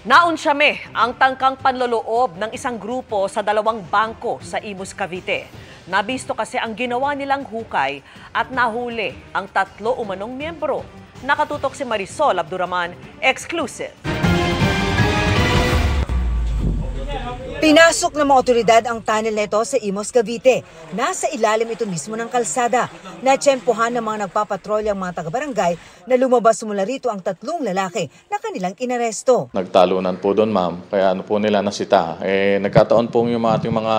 Naunsyame ang tangkang panloloob ng isang grupo sa dalawang bangko sa Imus, Cavite. Nabisto kasi ang ginawa nilang hukay at nahuli ang 3 umanong miyembro. Nakatutok si Marisol Abduraman, exclusive. Pinasok ng mga otoridad ang tunnel nito sa Imus, Cavite. Nasa ilalim ito mismo ng kalsada. Natsyempohan ng mga nagpapatrolyang mga taga-barangay na lumabas mula rito ang 3 lalaki na kanilang inaresto. Nagtalunan po doon, ma'am. Kaya po nila nasita. Nagkataon po yung ating mga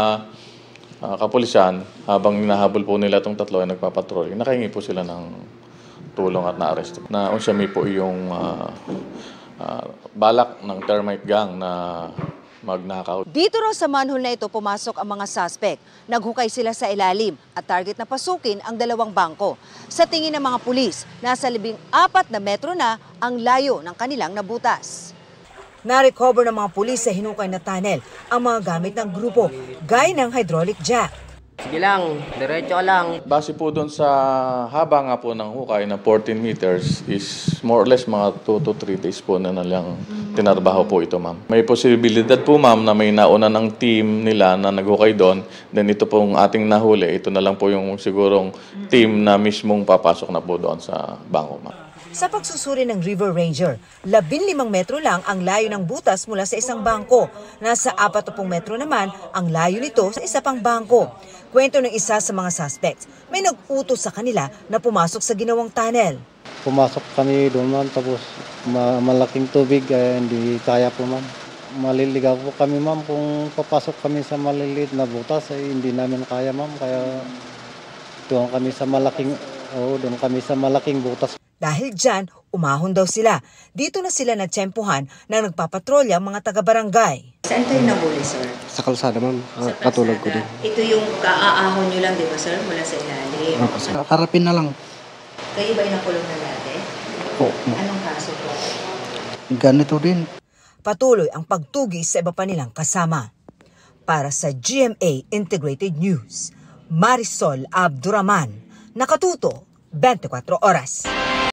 kapulisan, habang hinahabol po nila itong 3 ay nagpapatrolya. Nakahingi po sila ng tulong at naaresto. Naunsami po yung balak ng termite gang na magnakaw. Dito raw sa manhole na ito pumasok ang mga suspect. Naghukay sila sa ilalim at target na pasukin ang 2 bangko. Sa tingin ng mga pulis, nasa 14 na metro na ang layo ng kanilang nabutas. Na-recover ng mga pulis sa hinukay na tunnel ang mga gamit ng grupo, gaya ng hydraulic jack. Sige lang, diretso lang. Base po doon sa haba nga po ng hukay na 14 meters is more or less mga 2 to 3 days po na lang tinarbaho po ito, ma'am. May posibilidad po, ma'am, na may nauna ng team nila na naghukay doon. Then ito pong ating nahuli, ito na lang po yung sigurong team na mismong papasok na po doon sa bangko, ma'am. Sa pagsusuri ng River Ranger, 15 metro lang ang layo ng butas mula sa isang bangko. Nasa 40 metro naman ang layo nito sa isa pang bangko. Kwento ng isa sa mga suspects, may nag-utos sa kanila na pumasok sa ginawang tunnel. Pumasok kami doon, ma'am, tapos malaking tubig, hindi kaya po, ma'am. Maliligaw po kami, ma'am, kung papasok kami sa maliliit na butas, hindi namin kaya, ma'am. Kaya doon kami sa malaking butas. Dahil dyan, umahon daw sila. Dito na sila natsyempohan na nagpapatrolya ang mga taga-barangay. Saan kayo nahuli, sir? Sa kalsada, ma'am. Katulog ko din. Ito yung kaaahon nyo lang, di ba, sir? Mula sa ilalim. Harapin na lang. Kayo ba yung nakulong na dati? Oo. Anong kaso po? Ganito din. Patuloy ang pagtugis sa iba pa nilang kasama. Para sa GMA Integrated News, Marisol Abduraman, nakatuto 24 oras.